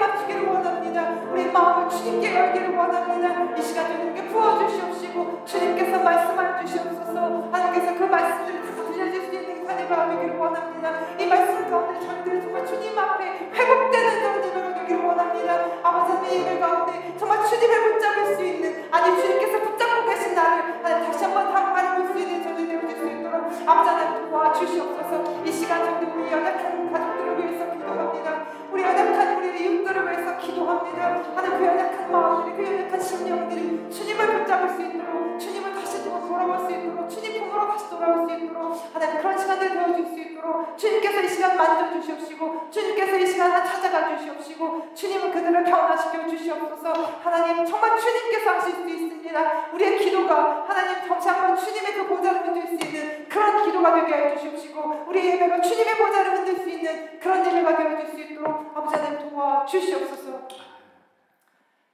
맞추기를 원합니다. 우리 마음을 주님께 열기를 원합니다. 이 시간 주님께 부어주시옵시고 주님께서 말씀하여 주시옵소서. 하나님께서 그 말씀들을 다 들려줄 수 있는 하나님의 마음이 되기를 원합니다. 이 말씀 가운데 저희들이 정말 주님 앞에 회복되는 그런 예배가 되기를 원합니다. 아버지 하나님의 예배 가운데 정말 주님을 붙잡을 수 있는, 아니 주님께서 붙잡고 계신 나를 다시 한번 바라볼 수 있는 저희 되어줄 수 있도록 아버지 하나님 도와주시옵소서. 이 시간 저희들 우리 연약한 가족들을 위해서 기도합니다. 우리 연약한 우리 이웃들을 위해서 기도합니다. 하나님 그 연약한 마음들이, 그 연약한 심령들이 주님을 붙잡을 수 있도록, 주님을 다시 돌아볼 수 있도록, 주님 품으로 다시 돌아올 수 있도록 하나님 그런 시간들 되어줄 수 있도록 주님께서 이 시간 만져주시옵시고 주님께서 이 시간 찾아가 주시옵시고 주님은 그들을 변화시켜 주시옵소서. 하나님 정말 주님께서 하실 수 있습니다. 우리의 기도가 하나님 다시 한번 주님의 그 보좌를 흔들 수 있는 그런 기도가 되게 해주시옵시고 우리의 예배가 주님의 보좌를 흔들 수 있는 그런 예배가 되어줄 수 있도록 아버지 하나님 도와주시옵소서.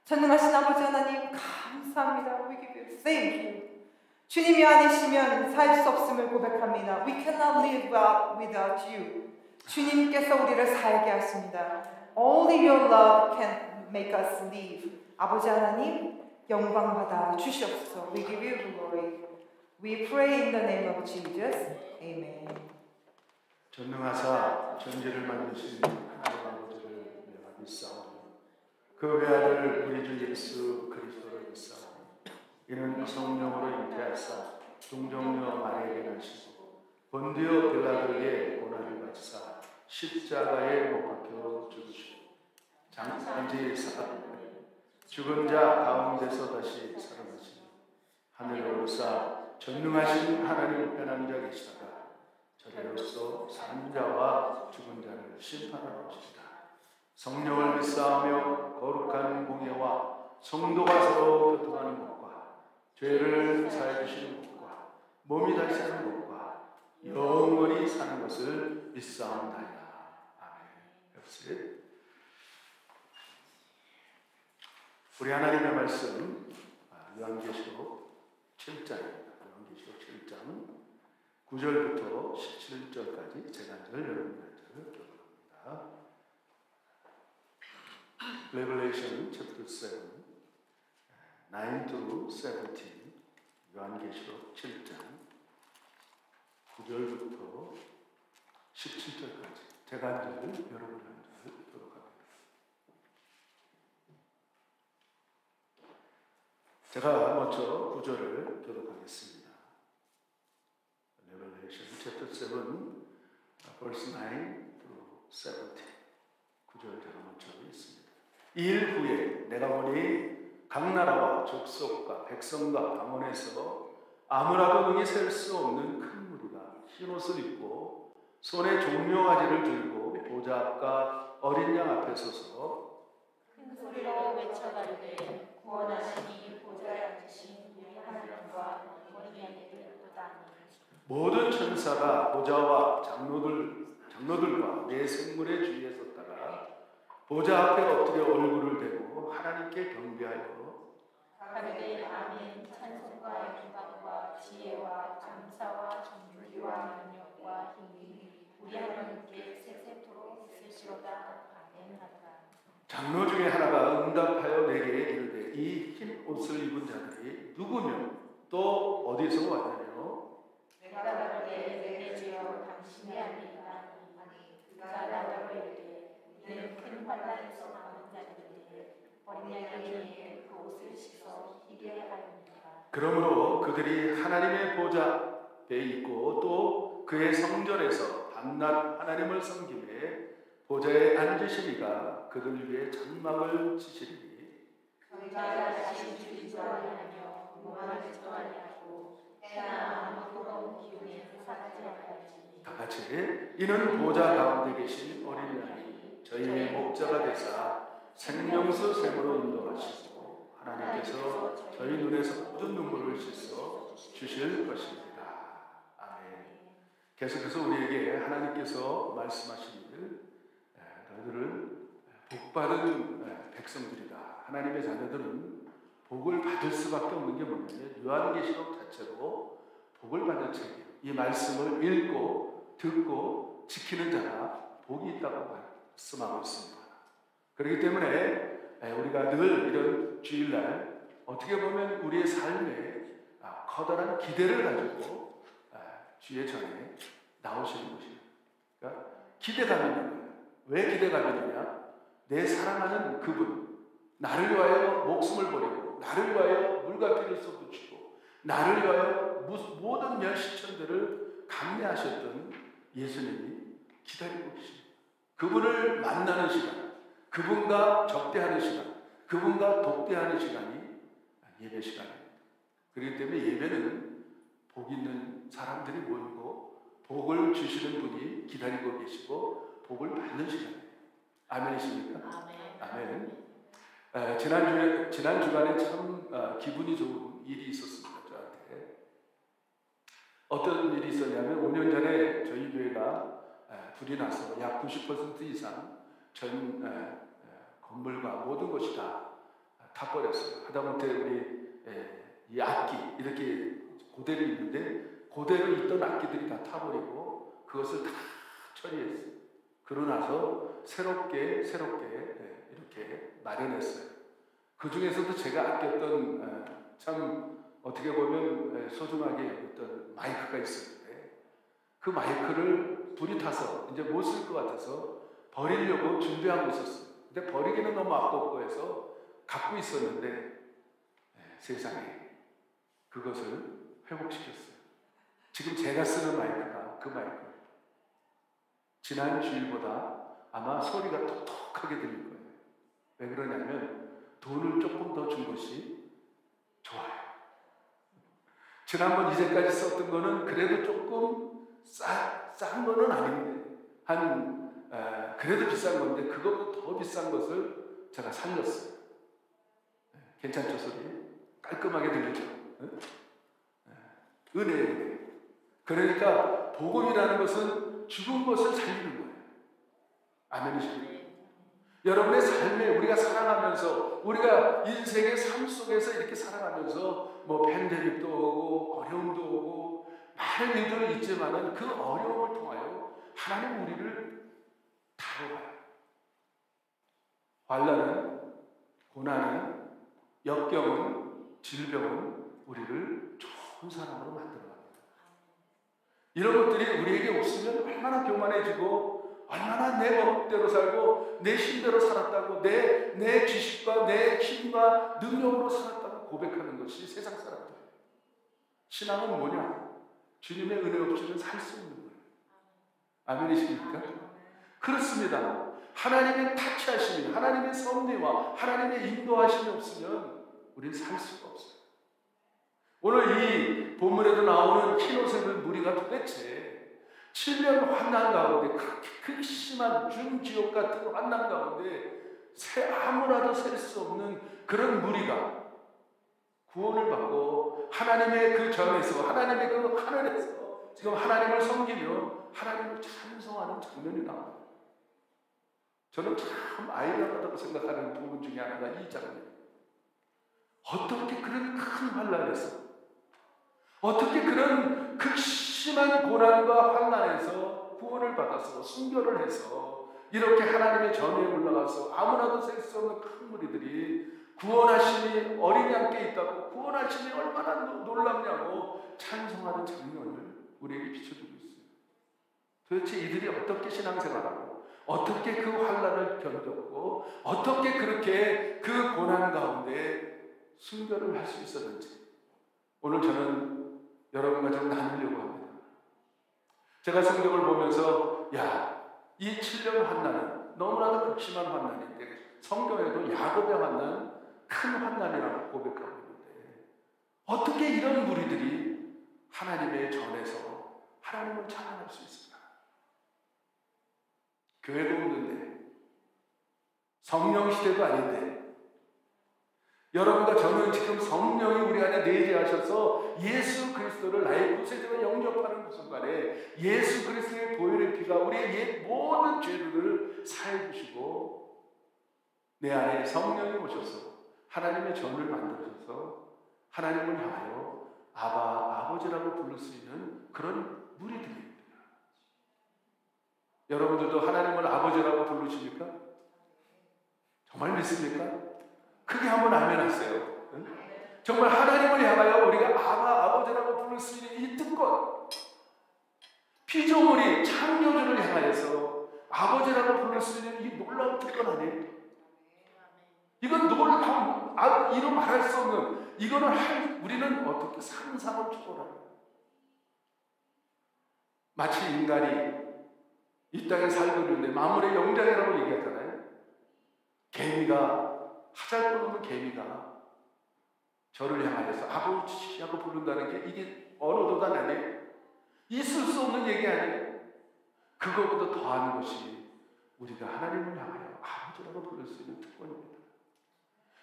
전능하신 아버지 하나님 감사합니다. We give you thank you. 주님이 아니시면 살 수 없음을 고백합니다. We cannot live without you. 주님께서 우리를 살게 하십니다. Only your love can make us live. 아버지 하나님 영광 받아 주시옵소서. We give you glory. We pray in the name of Jesus. Amen. 전능하사 전지를 만드신 하나님 아버지를 내가 믿사오니 그 외아들 우리 주 예수 그리스도를 믿사오니 이는 성령으로 잉태하사 동정녀 마리아에게 나시고 본디오 빌라도에게 고난을 받으사 십자가에 못 박혀 죽으시고 장사지 사흘 죽은 자 가운데서 다시 살아나시니 하늘에 오르사 전능하신 하나님 편한 자 계시다가 저리로서 사는 자와 죽은 자를 심판하러 오시리라. 성령을 믿사오며 거룩한 공예와 성도가 서로 교통하는 것과 죄를 사해 주시는 것과 몸이 다시 사는 것과 영원히 사는 것을 믿사옵나이다. 아멘. 우리 하나님의 말씀 요한계시록 7장입니다. 요한계시록 7장 9절부터 17절까지 제가 여러분들 교독합니다. Revelation chapter 7, 9 to 17, 요한계시록 7장 9절부터 17절까지 제가 여러분들 교독합니다. 제가 먼저 9절을 교독하겠습니다. Revelation chapter 7, verse 9 to 17. 9절 제가 먼저 읽습니다. 이 일 후에 내가 보니 각 나라와 족속과 백성과 방언에서 아무라도 능히 셀 수 없는 큰 무리가 흰 옷을 입고 손에 종려가지를 들고 보좌 앞과 어린 양 앞에 서서 큰 소리로 외쳐가르되 구원하시니 보좌에 앉으신 우리 하나님과 어린 양에게 이르도다니. 모든 천사가 보좌와 장로들과 내 생물의 주위에 섰다가 보좌 앞에 엎드려 얼굴을 대고 하나님께 경배하여 가르되 아멘. 찬송과 영광과 지혜와 감사와 존귀와 능력과 힘이 우리 하나님께 세세토록 있으시로다. 아멘 하더라. 장로 중에 하나가 응답하여 내게 이르되 이 흰 옷을 입은 자들이 누구며 또 어디서 왔느냐? 내가 가르되 내게 주여 당신이 아니라 그가 나더러 이르되 이는 큰 환난에서 나온 자들인데 어린 양에게 그 옷을 씻어 희게 하였느니라. 그러므로 그들이 하나님의 보좌 앞에 있고 또 그의 성전에서 밤낮 하나님을 섬기매 보좌에 앉으시니가 그들 위에 장막을 치시리니 그가 자신 주리도 아니하며 무한을 도 아니하고 해나 아무 뜨거운 기운에 사지 아니하지. 다 같이 이는 보좌 가운데 계신 어린 양이 저희의 목자가 되사 생명수 샘으로 인도하시고 하나님께서 저희 눈에서 모든 눈물을 씻어 주실 것입니다. 아멘. 계속해서 우리에게 하나님께서 말씀하시기를 너희들은 복받은 백성들이다. 하나님의 자녀들은 복을 받을 수밖에 없는 게 뭐냐면 요한계시록 자체로 복을 받는 책이에요. 이 말씀을 읽고 듣고 지키는 자가 복이 있다고 말씀하고 있습니다. 그렇기 때문에 우리가 늘 이런 주일날 어떻게 보면 우리의 삶에 커다란 기대를 가지고 주의 전에 나오시는 것입니다. 그러니까 기대감이 있는 거예요. 왜 기대감이 있느냐? 내 사랑하는 그분, 나를 위하여 목숨을 버리고 나를 위하여 물과 피를 쏟으시고 나를 위하여 모든 멸시천들을 감내하셨던 예수님이 기다리고 계십니다. 그분을 만나는 시간, 그분과 접대하는 시간, 그분과 독대하는 시간이 예배 시간입니다. 그렇기 때문에 예배는 복 있는 사람들이 모이고 복을 주시는 분이 기다리고 계시고 복을 받는 시간입니다. 아멘이십니까? 아멘. 지난 주간에 참 기분이 좋은 일이 있었습니다. 저한테 어떤 일이 있었냐면 5년 전에 저희 교회가 불이 나서 약 90% 이상 전 건물과 모든 것이 다 타버렸어요. 하다못해 우리 이 악기 이렇게 그대로 있는데 그대로 있던 악기들이 다 타버리고 그것을 다 처리했어요. 그러고 나서 새롭게 이렇게 마련했어요. 그 중에서도 제가 아꼈던 참 어떻게 보면 소중하게 여겼던 마이크가 있었는데 그 마이크를 불이 타서 이제 못 쓸 것 같아서 버리려고 준비하고 있었어요. 근데 버리기는 너무 아깝고 해서 갖고 있었는데 세상에 그것을 회복시켰어요. 지금 제가 쓰는 마이크가 그 마이크 지난 주일보다 아마 소리가 톡톡하게 들릴 거예요. 왜 그러냐면 돈을 조금 더 준 것이 좋아요. 지난번 이제까지 썼던 거는 그래도 조금 싼 거는 아닌데 그래도 비싼 건데 그것보다 더 비싼 것을 제가 살렸어요. 괜찮죠 소리? 깔끔하게 들리죠? 은혜. 그러니까 복음이라는 것은 죽은 것을 살리는 거예요. 아멘이십니까? 여러분의 삶에 우리가 살아가면서 우리가 인생의 삶 속에서 이렇게 살아가면서 뭐 팬데믹도 오고 어려움도 오고 많은 일들이 있지만은 그 어려움을 통하여 하나님 우리를 다뤄가요. 환난은 고난은 역경은 질병은 우리를 좋은 사람으로 만들어갑니다. 이런 것들이 우리에게 없으면 얼마나 교만해지고 얼마나 내 멋대로 살고 내 힘대로 살았다고 내 지식과 내 힘과 능력으로 살았다고 고백하는 것이 세상 사람들이에요. 신앙은 뭐냐? 주님의 은혜 없이는 살 수 없는 거예요. 아멘이십니까? 그렇습니다. 하나님의 타치하심이 하나님의 섭리와 하나님의 인도하심이 없으면 우리는 살 수가 없어요. 오늘 이 본문에도 나오는 흰 옷을 입은 무리가 도대체 7년 환난 가운데 그렇게 극심한 준지옥 같은 환난 가운데 아무나도 셀 수 없는 그런 무리가 구원을 받고 하나님의 그 전에서 하나님의 그 하늘에서 지금 하나님을 섬기며 하나님을 찬송하는 장면이 나옵니다. 저는 참 아이러니하다고 생각하는 부분 중에 하나가 이 장면입니다. 어떻게 그런 큰 환난에서 어떻게 그런 극심한 고난과 환난에서 구원을 받아서 순교를 해서 이렇게 하나님의 전에 올라가서 아무나도 셀 수 없는 큰 무리들이 구원하심이 어린 양께 있다고 구원하심이 얼마나 놀랍냐고 찬송하는 장면을 우리에게 비춰주고 있어요. 도대체 이들이 어떻게 신앙생활하고 어떻게 그 환난을 견뎠고 어떻게 그렇게 그 고난 가운데 순교를 할 수 있었는지 오늘 저는 여러분과 좀 나누려고 합니다. 제가 성경을 보면서 이 7년 환난은 너무나도 극심한 환난인데 성경에도 야곱의 환난 큰 환난이라고 고백하고 있는데 어떻게 이런 무리들이 하나님의 전에서 하나님을 찬양할 수 있을까? 교회도 없는데 성령 시대도 아닌데 여러분과 저는 지금 성령이 우리 안에 내재하셔서 예수 그리스도를 나의 구세주로 영접하는 그 순간에 예수 그리스도의 보혈의 피가 우리의 모든 죄를 사해 주시고 내 안에 성령이 오셔서 하나님의 전을 만들어서 하나님을 향하여 아버지라고 부를 수 있는 그런 무리들입니다. 여러분들도 하나님을 아버지라고 부르십니까? 정말 믿습니까? 크게 한번 아멘 하세요. 정말 하나님을 향하여 우리가 아바, 아버지라고 부를 수 있는 이 특권, 피조물이 창조주를 향하여서 아버지라고 부를 수 있는 이 놀라운 특권 아니에요? 이건 이루 말할 수 없는, 이거는 우리는 어떻게 상상을 초월하는, 마치 인간이 이 땅에 살고 있는데 만물의 영장이라고 얘기하잖아요. 개미가, 하잘것없는 개미가 저를 향하여서 아버지라고 부른다는 게 이게 언어도단 아니에요? 있을 수 없는 얘기 아니에요? 그거보다 더한 것이 우리가 하나님을 향하여 아버지라고 부를 수 있는 특권입니다.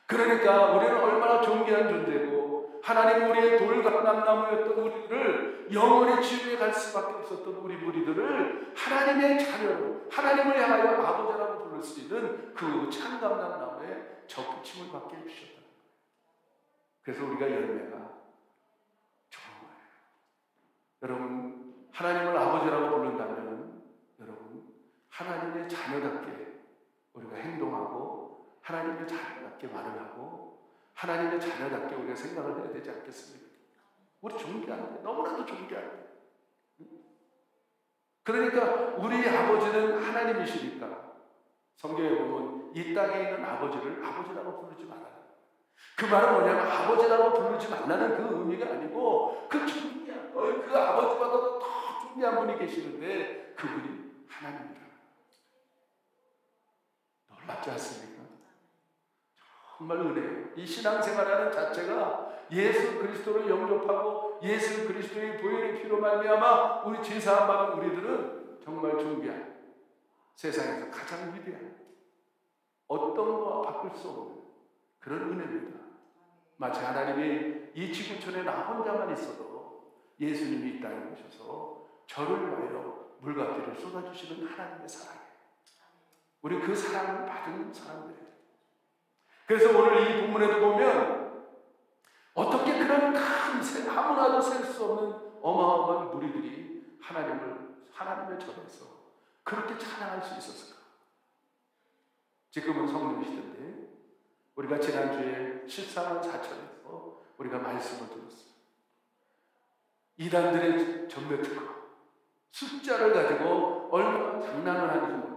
그러니까 우리는 얼마나 존귀한 존재고, 하나님 우리의 돌감람나무였던 우리를 영원히 지옥에 갈 수밖에 없었던 우리 무리들을 하나님의 자녀로, 하나님을 향하여 아버지라고 부를 수 있는 그 참감람나무에 접붙임을 받게 해주셨다. 그래서 우리가 열매가 좋은 거예요. 여러분, 하나님을 아버지라고 부른다면 여러분, 하나님의 자녀답게 우리가 행동하고, 하나님의 자녀답게 말을 하고, 하나님의 자녀답게 우리가 생각을 해야 되지 않겠습니까? 우리 존귀한데, 너무나도 존귀한데. 그러니까 우리 아버지는 하나님이시니까 성경에 보면 이 땅에 있는 아버지를 아버지라고 부르지 말아요. 그 말은 뭐냐면 아버지라고 부르지 말라는 그 의미가 아니고, 그 존귀한, 그 아버지보다도 더 존귀한 분이 계시는데 그분이 하나님이라. 놀랍지 않습니까? 정말 은혜예요. 이 신앙생활하는 자체가 예수 그리스도를 영접하고 예수 그리스도의 보혈의 피로 말미암아 우리 죄사함 받은 우리들은 정말 존귀한, 세상에서 가장 위대한, 어떤 거와 바꿀 수 없는 그런 은혜입니다. 마치 하나님이 이 지구촌에 나 혼자만 있어도 예수님이 이 땅에 오셔서 저를 위하여 물과 피를 쏟아주시는 하나님의 사랑이에요. 우리 그 사랑을 받은 사람들이에요. 그래서 오늘 이 본문에도 보면 어떻게 그런 큰, 아무나도 셀 수 없는 어마어마한 무리들이 하나님의 전에서 그렇게 찬양할 수 있었을까? 지금은 성령 시대인데 우리가 지난주에 14만 4천에서 우리가 말씀을 들었어요. 이단들의 전매특허, 숫자를 가지고 얼마나 장난을 하는지 몰라요.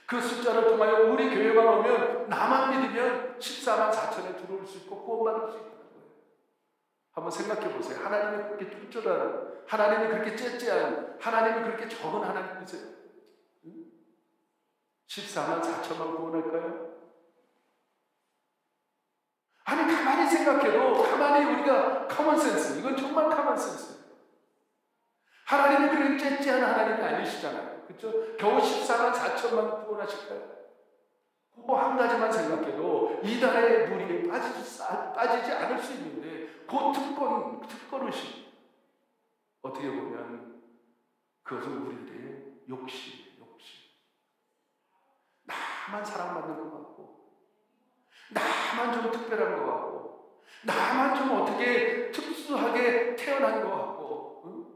그 숫자를 통하여 우리 교회만 오면, 나만 믿으면 14만 4천에 들어올 수 있고 구원받을 수 있다는 거예요. 한번 생각해 보세요. 하나님이 그렇게 쫓겨난, 하나님이 그렇게 째째한, 하나님이 그렇게 적은 하나님이세요? 14만 4천만 구원할까요? 아니, 가만히 생각해도, 가만히 우리가 커먼센스, 이건 정말 커먼센스예요. 하나님이 그런 째째한 하나님이 아니시잖아요. 그렇죠? 겨우 14만 4천만 구원하실까요? 그거 한 가지만 생각해도 이단의 무리에 빠지지 않을 수 있는데, 그 특권의식, 어떻게 보면 그것은 우리들의 욕심이에요. 나만 사랑받는 것 같고, 나만 좀 특별한 것 같고, 나만 좀 어떻게 특수하게 태어난 것 같고, 응?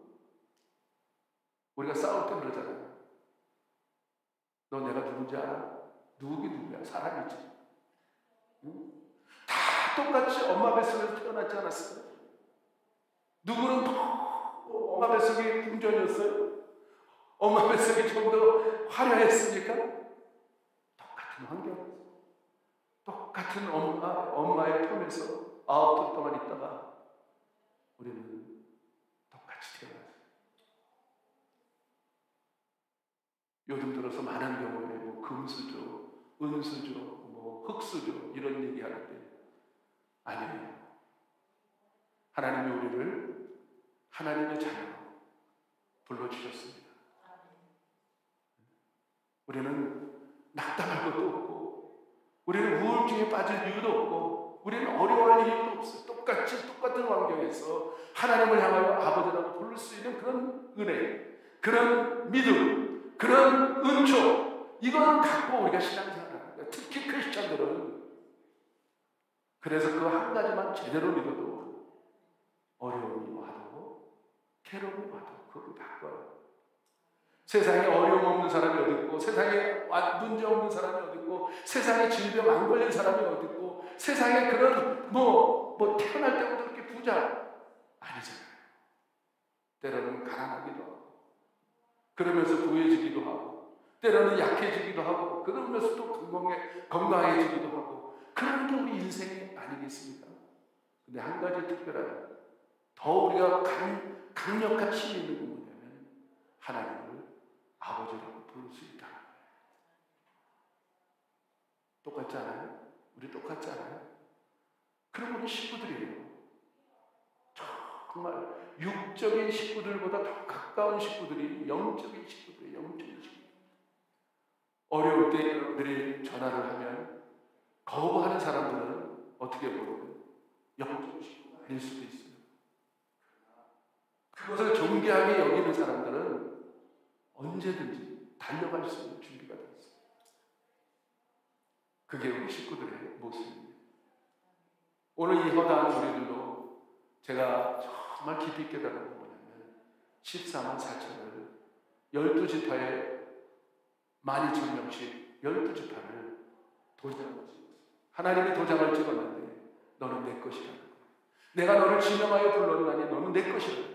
우리가 싸울 때 그러잖아요. 너 내가 누군지 알아? 누구야? 사람이지. 응? 다 똑같이 엄마 뱃속에서 태어나지 않았어요? 누구는 엄마 뱃속이 궁전이었어요? 엄마 뱃속이 좀 더 화려했습니까? 똑같은 환경, 똑같은 엄마의 품에서 9달 동안 있다가 우리는 똑같이 태어났어요. 요즘 들어서 많은 경우에 뭐 금수저, 은수저, 뭐 흙수저 이런 얘기하는데 아니에요. 하나님이 우리를 하나님의 자녀로 불러주셨습니다. 우리는 낙담할 것도 없고, 우리는 우울증에 빠질 이유도 없고, 우리는 어려워할 이유도 없어요. 똑같은 환경에서 하나님을 향하여 아버지라고 부를 수 있는 그런 은혜, 그런 믿음, 그런 은총, 이걸 갖고 우리가 신앙생활을 합니다. 특히 크리스찬들은. 그래서 그 한 가지만 제대로 믿어도 어려움이 와도 괴로움이 와도 그걸 바꿔요. 세상에 어려움 없는 사람이 어디 있고, 세상에 문제 없는 사람이 어디 있고, 세상에 질병 안 걸린 사람이 어디 있고, 세상에 그런 태어날 때부터 그렇게 부자 아니잖아요. 때로는 가난하기도 하고, 그러면서 부해지기도 하고, 때로는 약해지기도 하고, 그러면서 또 건강해지기도 하고, 그런 게 우리 인생이 아니겠습니까? 근데 한 가지 특별한, 더 우리가 강력한 힘이 있는 건 뭐냐면 하나님을 아버지라고 부를 수 있다는 거예요. 똑같지 않아요? 우리 똑같지 않아요? 그럼 우리 식구들이에요. 정말 육적인 식구들보다 더 가까운 식구들이 영적인 식구들이에요. 영적인 식구들. 어려울 때 여러분들이 전화를 하면 거부하는 사람들은 어떻게 보면 영적인 식구가 아닐 수도 있어요. 그것을 존귀하게 여기는 사람들은 언제든지 달려갈 수 있는 준비가 되어 있어요. 그게 우리 식구들의 모습입니다. 오늘 이 허다한 우리들도 제가 정말 깊이 깨달은 건 뭐냐면 14만 4천을 12지파에 12,000명씩 12지파를 도장을 찍었어요. 하나님이 도장을 찍었는데 너는 내 것이라는 거예요. 내가 너를 지명하여 불렀나니 너는 내 것이라는 거예요.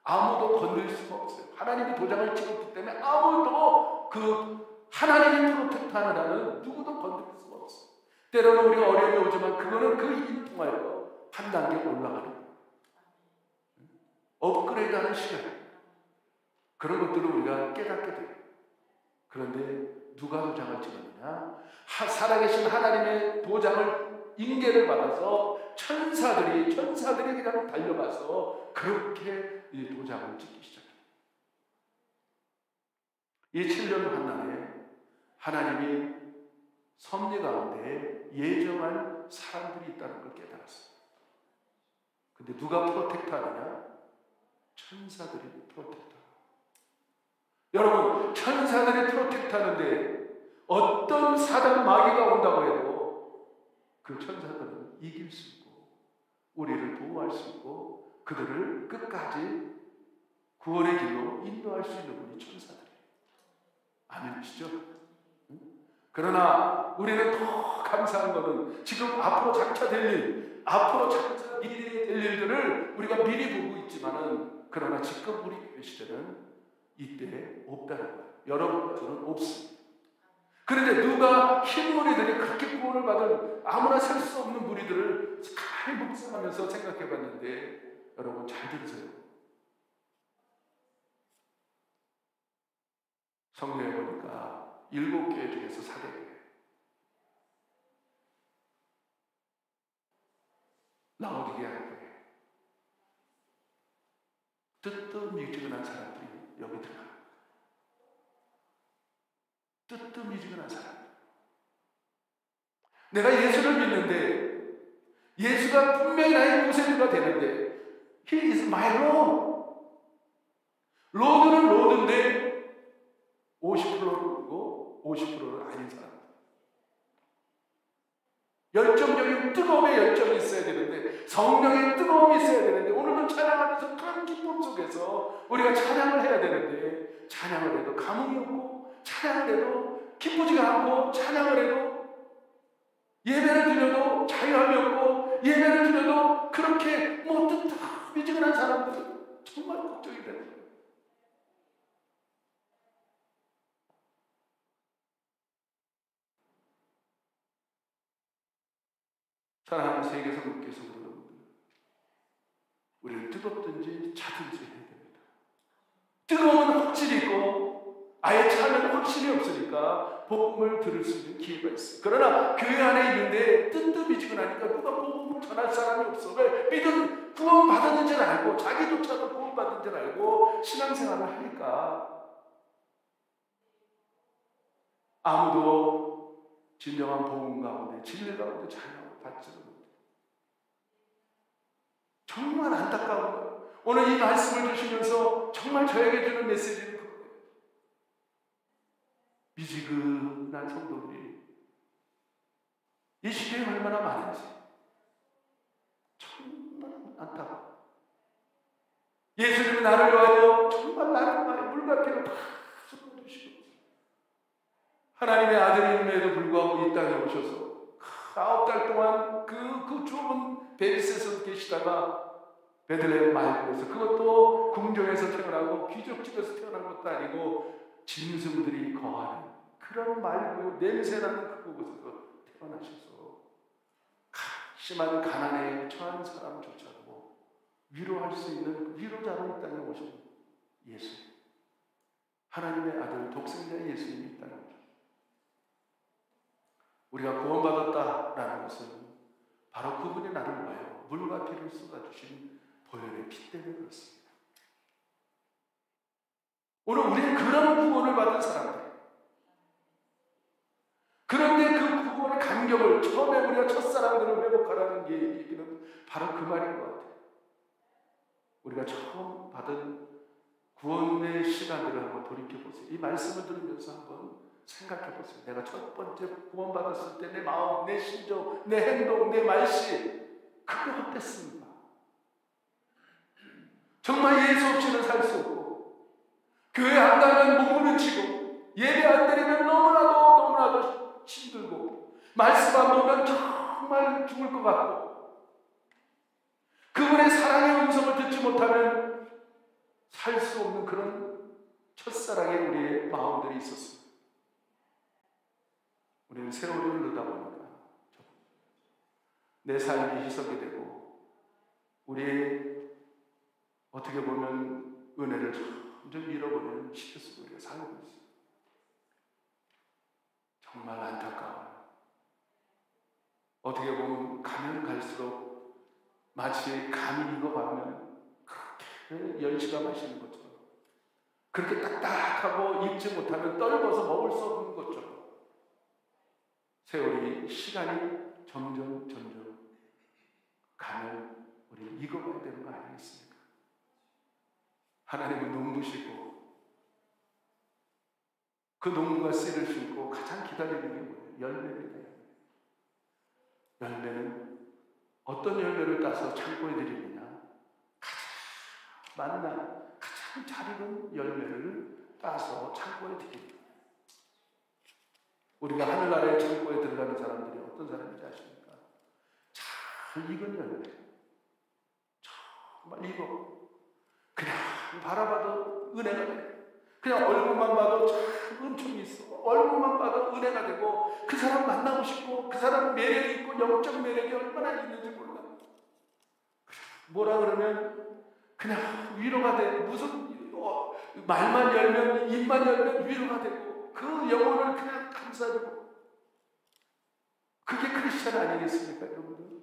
아무도 건들 수가 없어요. 하나님이 도장을 찍었기 때문에 아무도 그 하나님이 프로텍트하는 누구도 건들 수가 없어요. 때로는 우리가 어려움이 오지만 그거는 그 일을 통하여 한 단계 올라가는 거예요. 업그레이드하는 시간. 그런 것들을 우리가 깨닫게 돼요. 그런데 누가 도장을 찍었느냐? 살아계신 하나님의 도장을 인계를 받아서 천사들이 그냥 달려가서 그렇게 이 도장을 찍기 시작해요. 이 7년 환난에 하나님이 섭리 가운데 예정한 사람들이 있다는 걸 깨달았어요. 근데 누가 프로텍트하느냐? 천사들이 프로텍트하는. 여러분, 천사들이 프로텍트하는데 어떤 사단 마귀가 온다고 해도 그 천사들은 이길 수 있고 우리를 보호할 수 있고 그들을 끝까지 구원의 길로 인도할 수 있는 분이 천사들이에요. 아멘이시죠? 그러나 우리는 더 감사한 것은 지금 앞으로 장차될 일, 앞으로 미래에 될 일들을 우리가 미리 보고 있지만은 그러나 지금 우리 교회 시대는 이때 없다는 거예요. 여러분, 저는 없습니다. 그런데 누가 흰 무리들이 그렇게 구원을 받은 아무나 살 수 없는 무리들을 가만히 묵상하면서 생각해 봤는데 여러분 잘 들으세요. 성경에 보니까 7교회 중에서 4대교회 라오디게아 교회 뜨뜻미지근한 사람들이 여기 들어갑니다. 뜨뜻미지근한 사람. 내가 예수를 믿는데 예수가 분명히 나의 구세주가 되는데 He is my Lord. 로드는 로드인데 50%고 50%는 아닌 사람. 열정적인 뜨거움의 열정이 있어야 되는데 성령의 뜨거움이 있어야 되는데 오늘도 찬양하면서 그런 기쁨 속에서 우리가 찬양을 해야 되는데 찬양을 해도 감흥이 없고 찬양을 해도 기쁘지가 않고 찬양을 해도 예배를 드려도 자유함이 없고 예배를 드려도 그렇게 뜨뜻미지근한 사람들은 정말 걱정이 되는 거예요. 사랑하는 세계 성국교 성도 여러분들, 우리는 뜨겁든지 차든지 해야 됩니다. 뜨거움은 확실히 있고 아예 차면 확실히 없으니까 복음을 들을 수 있는 기회가 있어요. 그러나 교회 안에 있는데 뜨뜻미지근하니까 누가 복음을 전할 사람이 없어. 왜? 믿음 구원 받았는 줄 알고 자기조차도 구원 받은 줄 알고 신앙생활을 하니까 아무도 진정한 복음 가운데 진리 가운데 자유함을 받지 못해요. 정말 안타까운 거예요. 오늘 이 말씀을 주시면서 정말 저에게 주는 메시지는 그거예요. 미지근한 성도들이 이 시대에 얼마나 많은지 정말 안타까워. 예수님이 나를 위하여 정말 나를 위하여 물과 피를 다 하나님의 아들임에도 불구하고 이 땅에 오셔서 9달 동안 그 좁은 베리스에서 계시다가 베들레헴 말고에서, 그것도 궁정에서 태어나고 귀족집에서 태어난 것도 아니고 짐승들이 거하는 그런 말고 냄새나는 그곳에서 태어나셔서 심한 가난에 처한 사람조차도 위로할 수 있는 위로자로 이 땅에 오신 예수, 하나님의 아들 독생자 예수님이 이 땅에 오셨습니다. 우리가 구원받았다라는 것은 바로 그분이 나를 위하여 물과 피를 쏟아주신 보혈의 피 때문에 그렇습니다. 오늘 우리는 그런 구원을 받은 사람들, 그런데 그 구원의 감격을 처음에 우리가 첫사랑들을 회복하라는 게 얘기는 바로 그 말인 것 같아요. 우리가 처음 받은 구원의 시간들을 한번 돌이켜보세요. 이 말씀을 들으면서 한번 생각해보세요. 내가 첫 번째 구원받았을 때 내 마음, 내 심정, 내 행동, 내 말씨, 그게 어땠습니까? 정말 예수 없이는 살 수 없고, 교회 안 가면 몸부림 치고, 예배 안 드리면 너무나도 힘들고, 말씀 안 보면 정말 죽을 것 같고, 그분의 사랑의 음성을 듣지 못하면 살 수 없는 그런 첫사랑의 우리의 마음들이 있었습니다. 우리는 세월을 흐르다 보니까 내 삶이 희석이 되고, 우리의 어떻게 보면 은혜를 점점 잃어버리는 시대 속에 우리가 살고 있습니다. 정말 안타까워요. 어떻게 보면 가면 갈수록 마치 감이 익어가면 그렇게 열시가 마시는 것처럼, 그렇게 딱딱하고 익지 못하면 떨궈서 먹을 수 없는 것처럼 세월이, 시간이 점점 가면 우리 익어가야 되는 거 아니겠습니까? 하나님은 농부시고 그 농부가 씨를 심고 가장 기다리는 게 뭐예요? 열매입니다. 열매는 어떤 열매를 따서 창고에 드리느냐? 가장 만난, 가장 잘 익은 열매를 따서 창고에 드립니다. 우리가 하늘나라의 창고에 들어가는 사람들이 어떤 사람인지 아십니까? 잘 익은 열매, 정말 익어, 그냥 바라봐도 은혜가 돼. 그냥 얼굴만 봐도 참 은총이 있어. 얼굴만 봐도 은혜가 되고, 그 사람 만나고 싶고, 그 사람 매력이 있고, 영적 매력이 얼마나 있는지 몰라. 뭐라 그러면 그냥 위로가 돼. 무슨 말만 열면, 입만 열면 위로가 되고, 그 영혼을 그냥 감싸주고. 그게 크리스찬 아니겠습니까, 여러분들?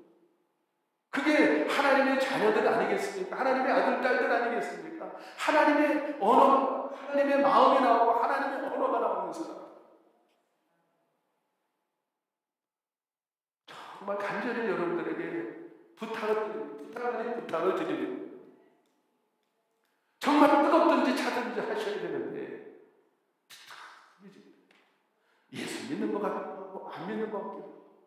그게 하나님의 자녀들 아니겠습니까? 하나님의 아들, 딸들 아니겠습니까? 하나님의 언어, 하나님의 마음이 나오고 하나님의 언어가 나오는 사람. 정말 간절히 여러분들에게 부탁을 드립니다. 정말 뜨겁든지 차든지 하셔야 되는데, 예수 믿는 것 같고 안 믿는 것 같고,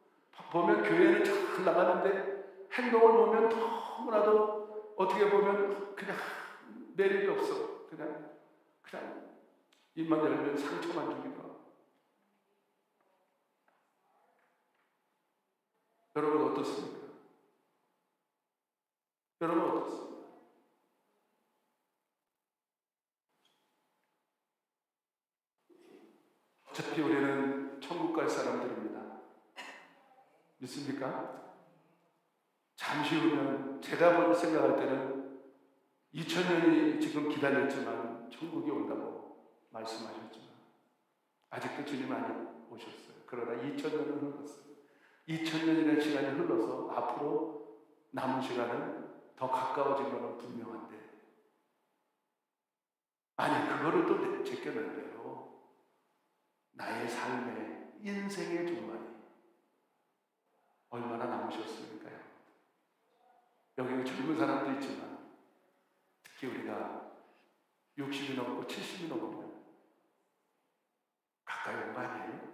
보면 교회는 잘 나가는데 행동을 보면 너무나도 어떻게 보면 그냥 매력이 없어. 그냥 입만 열면 상처만 주기도 하고. 여러분 어떻습니까? 여러분 어떻습니까? 어차피 우리는 천국 갈 사람들입니다. 믿습니까? 잠시 후면 제가 생각할 때는 2000년이 지금 기다렸지만 천국이 온다고 말씀하셨지만 아직도 주님 안 오셨어요. 그러나 2000년은 흘렀어요. 2000년이라는 시간이 흘러서 앞으로 남은 시간은 더 가까워진 것은 분명한데, 아니 그거를 또 제껴낸대요. 나의 삶의 인생의 종말이 얼마나 남으셨습니까? 여기 젊은 사람도 있지만 특히 우리가 60이 넘고 70이 넘으면 가까이 온 거 아니에요?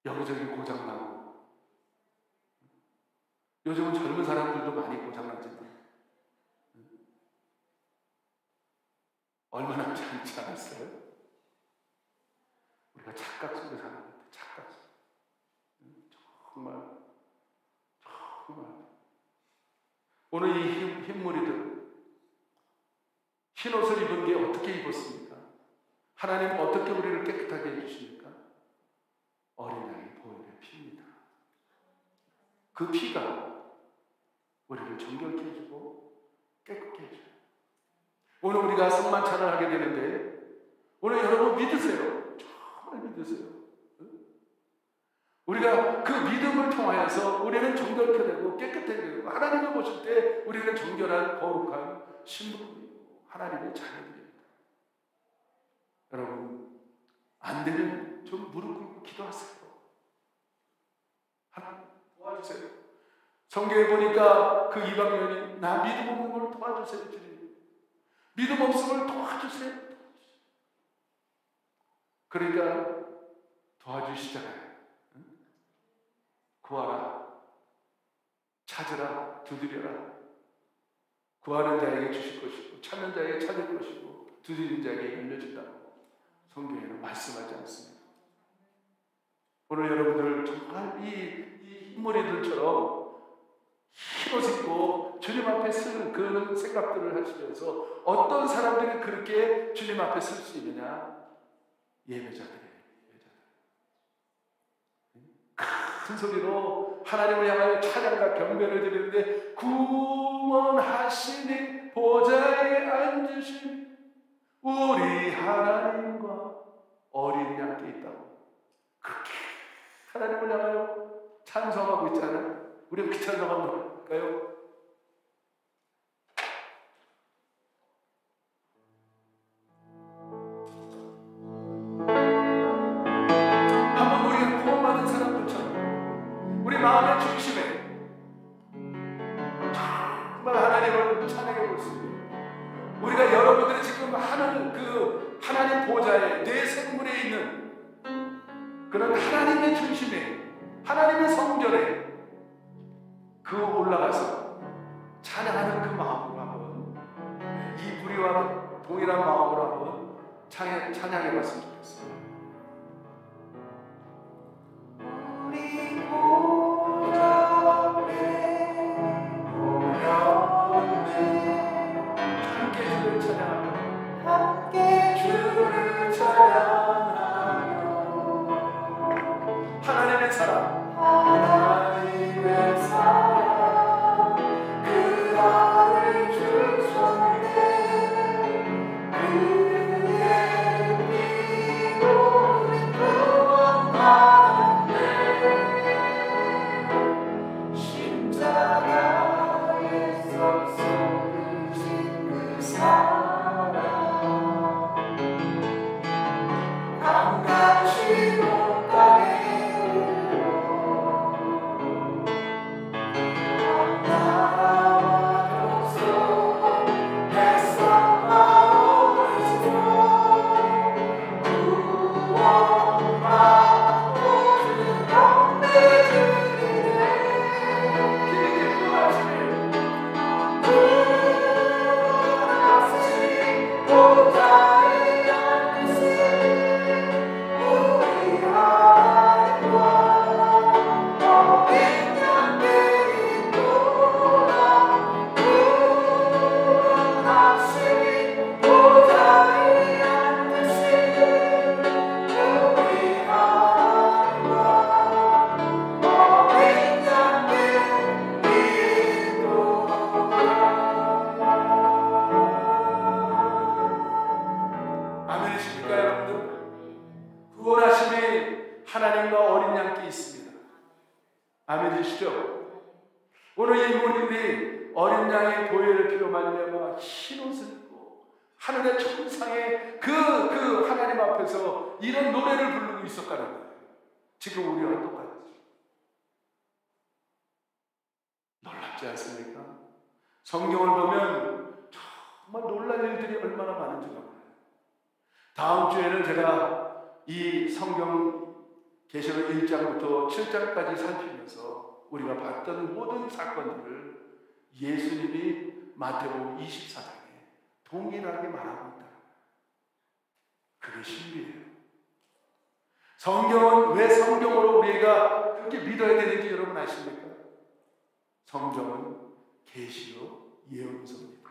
여기저기 고장나고, 요즘은 젊은 사람들도 많이 고장나지만 얼마 남지 않지 않았어요? 우리가 착각 속에 사는 것 같아요. 착각 속. 정말 오늘 이 흰머리들 흰 옷을 입은 게 어떻게 입었습니까? 하나님은 어떻게 우리를 깨끗하게 해주십니까? 어린 양의 보혈의 피입니다. 그 피가 우리를 정결케 해주고 깨끗게 해줘요. 오늘 우리가 성만찬을 하게 되는데 오늘 여러분 믿으세요. 정말 믿으세요. 우리가 그 믿음을 통하여서 우리는 정결케 되고 깨끗하게 되고 하나님을 보실 때 우리는 정결한 거룩한 신부이고 하나님의 자녀들입니다. 여러분 안 되면 좀 무릎 꿇고 기도하세요. 하나님 도와주세요. 성경에 보니까 그 이방인이 나 믿음 없는 걸 도와주세요. 주님. 믿음 없음을 도와주세요. 그러니까 도와주시잖아요. 구하라, 찾으라, 두드려라. 구하는 자에게 주실 것이고 찾는 자에게 찾을 것이고 두드리는 자에게 열려준다고 성경에는 말씀하지 않습니다. 오늘 여러분들 정말 이 흰머리들처럼 흰옷 입고 주님 앞에 쓰는 그런 생각들을 하시면서 어떤 사람들이 그렇게 주님 앞에 쓸 수 있느냐? 예배자들이에요. 큰 소리로 하나님을 향하여 찬양과 경배를 드리는데 구원하시니 보좌에 앉으신 우리 하나님과 어린 양께 있다고 그렇게 하나님을 향하여 찬송하고 있잖아요. 우리가 그 찬송 한번 할까요? 마음의 중심에 정말 하나님을 찬양해 볼 수 있는 우리가 여러분들이 지금 하는 그 하나님 보좌에 내 생물에 있는 그런 하나님의 중심에 하나님의 성전에 그 올라가서 찬양하는 그 마음으로 한번 이 우리와 동일한 마음으로 한번 찬양해 봤으면 좋겠어요. 하나님의 사랑 그 아들 주셨네 그의 피로 구원받았네 십자가에서 쏟으신 그 사랑 강같이 땅에 하나님과 어린 양께 있습니다. 아멘이시죠? 오늘 이 우리들이 어린 양의 보혈의 피로 말미암아 흰옷을 입고 하늘의 천상에 그 하나님 앞에서 이런 노래를 부르고 있었다는 거예요. 지금 우리와 똑같이. 놀랍지 않습니까? 성경을 보면 정말 놀랄 일들이 얼마나 많은지 몰라요. 다음 주에는 제가 이 성경 계시록 1장부터 7장까지 살피면서 우리가 봤던 모든 사건들을 예수님이 마태복음 24장에 동일하게 말하고 있다. 그게 신비예요. 성경은 왜 성경으로 우리가 그렇게 믿어야 되는지 여러분 아십니까? 성경은 계시로 예언서입니다.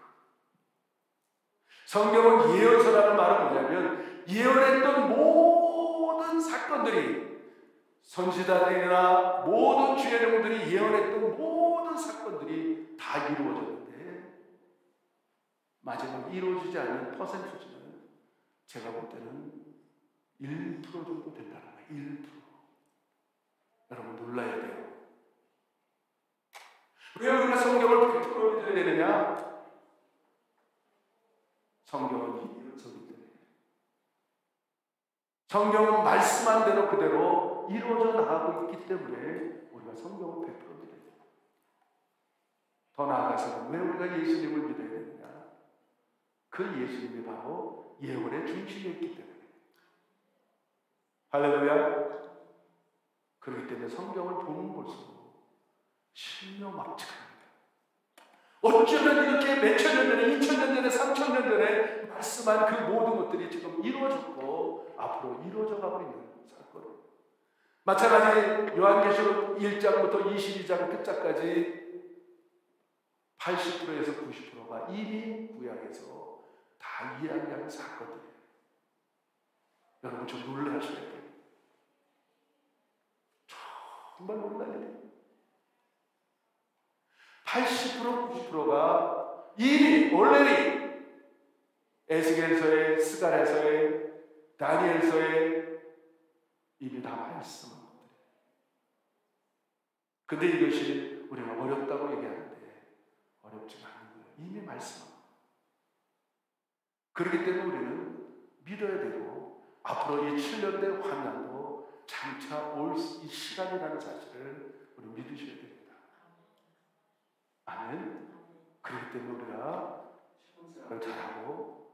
성경은 예언서라는 말은 뭐냐면 예언했던 모든 사건들이 선지자들이나 모든 주의 영들이 예언했던 모든 사건들이 다 이루어졌는데 마지막 이루어지지 않는 퍼센트지는 제가 볼 때는 1% 정도 된다는 거예요. 1%. 여러분 놀라야 돼요. 왜 우리가 성경을 100% 믿어야 되느냐? 성경은 예언서이기 때문에. 성경은 말씀한 대로 그대로 이루어져 나가고 있기 때문에 우리가 성경을 100% 믿어야 돼요. 더 나아가서는 왜 우리가 예수님을 믿어야 되느냐? 그 예수님이 바로 예언의 중심에 있기 때문에. 할렐루야. 그렇기 때문에 성경을 보면 볼수록 신묘막측합니다. 어쩌면 이렇게 몇천 년 전에, 2000년 전에, 3000년 전에 말씀한 그 모든 것들이 지금 이루어졌고 앞으로 이루어져 가고 있는 사건. 마찬가지 요한계시록 1장부터 22장 끝장까지 80%에서 90%가 이미 구약에서 다 이야기하는 사건들이에요. 여러분 좀 놀라셔야 돼요. 정말 놀라야 돼요. 80% 90%가 이미 already 에스겔서에, 스가랴서에, 다니엘서에 이미 다 말씀한 것들이에요. 근데 이것이 우리가 어렵다고 얘기하는데 어렵지 않은 거예요. 이미 말씀한 거예요. 그렇기 때문에 우리는 믿어야 되고 앞으로 이 7년대 환난도 장차 올 이 시간이라는 사실을 우리 믿으셔야 됩니다. 아멘. 그렇기 때문에 우리가 신앙생활을 잘하고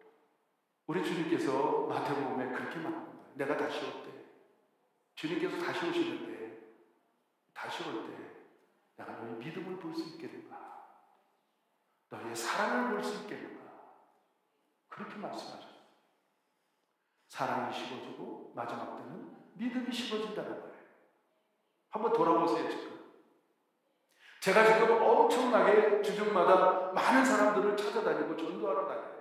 우리 주님께서 마태복음에 그렇게 말합니다. 내가 다시 올 때 주님께서 다시 오시는데 다시 올 때 내가 너희 믿음을 볼 수 있겠는가? 너희의 사랑을 볼 수 있겠는가? 그렇게 말씀하셨어요. 사랑이 식어지고 마지막 때는 믿음이 식어진다는 거예요. 한번 돌아보세요. 제가 지금 엄청나게 주중마다 많은 사람들을 찾아다니고 전도하러 다녀요.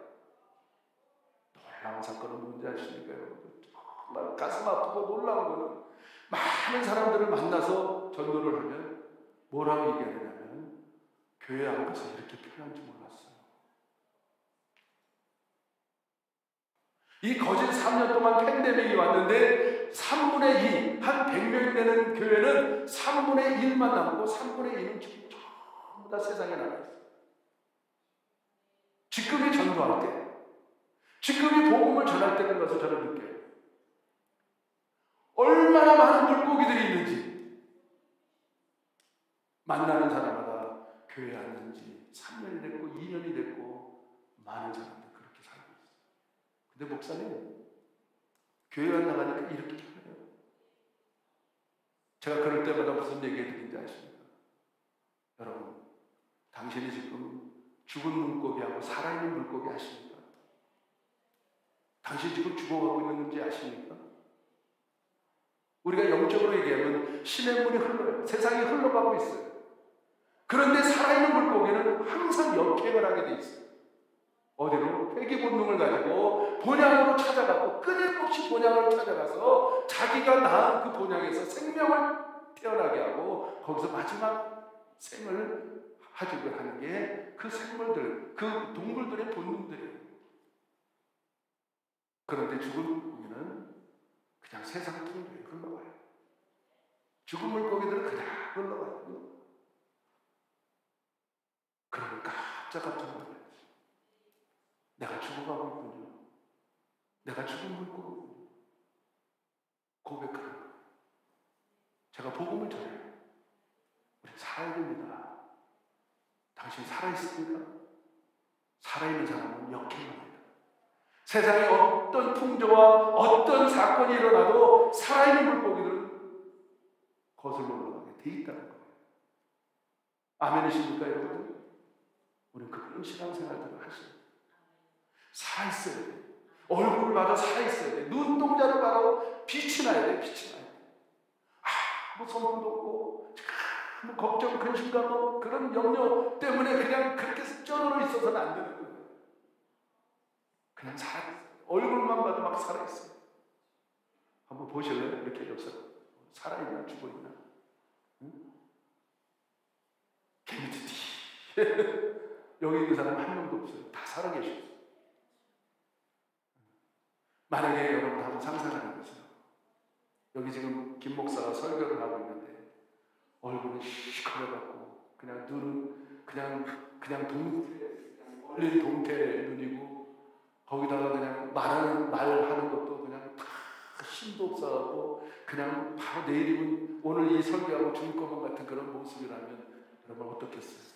놀라운 사건은 뭔지 아십니까, 여러분? 정말 가슴 아프고 놀라운 거는 많은 사람들을 만나서 전도를 하면 뭐라고 얘기하냐면 교회 안 가서 이렇게 필요한지 몰랐어요. 이 거진 3년 동안 팬데믹이 왔는데 3분의 2, 한 100명이 되는 교회는 3분의 1만 남고 3분의 2는 지금 전부 다 세상에 나가 있어요. 지금이 전도할 때, 지금이 복음을 전할 때는 것을 저는 느껴요. 얼마나 많은 물고기들이 있는지 만나는 사람마다 교회에 왔는지 3년이 됐고 2년이 됐고 많은 사람들 그렇게 살고 있어요. 근데 목사님 교회 안 나가니까 이렇게 편해요. 제가 그럴 때마다 무슨 얘기 해드리는지 아십니까? 여러분 당신이 지금 죽은 물고기하고 살아있는 물고기 아십니까? 당신이 지금 죽어가고 있는지 아십니까? 우리가 영적으로 얘기하면 신의 물이 흘러요. 세상이 흘러가고 있어요. 그런데 살아있는 물고기는 항상 역행을 하게 돼 있어요. 어디로? 회귀 본능을 가지고 본향으로 찾아가고 끊임없이 본향을 찾아가서 자기가 낳은 그 본향에서 생명을 태어나게 하고 거기서 마지막 생을 하직을 하는 게 그 생물들, 그 동물들의 본능들이에요. 그런데 죽은 물고기는 그냥 세상 통로에 흘러가요. 죽은 물고기들은 그냥 흘러가요. 그러면 깜짝 놀라요. 내가 죽어가고 있군요. 내가 죽은 물고기군요. 고백하는 거예요. 제가 복음을 전해요. 우리 살아야 됩니다. 당신이 살아있습니까? 살아있는 사람은 역행합니다. 세상에 어떤 풍조와 어떤 사건이 일어나도 살아있는 물고기들은 거슬러 올라가게 돼 있다는 거예요. 아멘이십니까, 여러분? 우리는 그런 신앙생활들을 하셔야 돼요. 살아있어야 돼요. 얼굴을 봐도 살아있어야 돼. 눈동자를 봐도 빛이 나야 돼. 빛이 나야 돼. 아무 소망도 없고 아무 걱정, 근심감, 그런 염려 때문에 그냥 그렇게 쪄들어 있어서는 안 되는 거예요. 그냥 얼굴만 봐도 막 살아있어요. 한번 보실래요? 이렇게 옆서 살아있나 죽어있나? 응? 개미띠 여기 있는 사람 한 명도 없어요. 다 살아계셨어요. 만약에 여러분 한번 상상하는 거죠. 여기 지금 김 목사가 설교를 하고 있는데 얼굴은 시커멓고 그냥 눈은 그냥 얼린 동태 눈이고 거기다가 그냥 말하는 것도 그냥 다 힘도 없어갖고 그냥 바로 내일이면 오늘 이 설교하고 죽을 것만 같은 그런 모습이라면 여러분 어떻겠어요?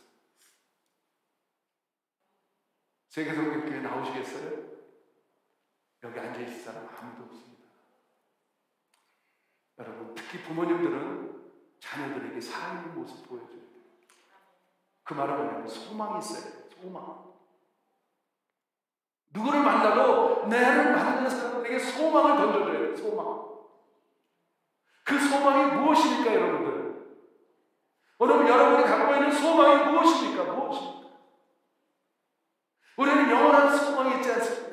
세계성경교회 나오시겠어요? 여기 앉아있을 사람 아무도 없습니다. 여러분, 특히 부모님들은 자녀들에게 살아있는 모습 보여줘야 돼요. 그 말은 뭐냐면 소망이 있어야 돼요. 소망. 누구를 만나도 나를 만나는 사람에게 소망을 던져줘야 돼요. 소망. 그 소망이 무엇입니까, 여러분들? 오늘 여러분이 갖고 있는 소망이 무엇입니까? 무엇입니까? 우리는 영원한 소망이 있지 않습니까?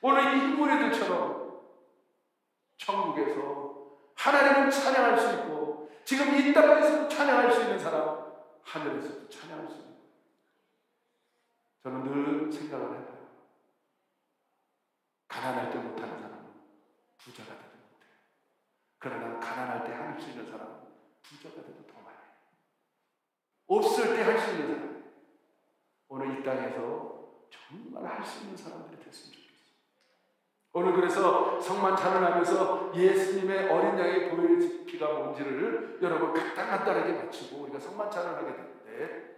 오늘 이 인물들처럼 천국에서 하나님을 찬양할 수 있고 지금 이 땅에서 찬양할 수 있는 사람, 하늘에서도 찬양할 수 있는 거예요. 저는 늘 생각을 해봐요. 가난할 때 못하는 사람은 부자가 되지 못해요. 그러나 가난할 때 할 수 있는 사람은 부자가 돼도 더 많이 해요. 없을 때 할 수 있는 사람, 오늘 이 땅에서 정말 할 수 있는 사람들이 됐으면 좋겠어요. 오늘 그래서 성만 찬양하면서 예수님의 어린 양의 보혈의 피가 뭔지를 여러분 간단하게 맞추고 우리가 성만 찬양하게 되는데,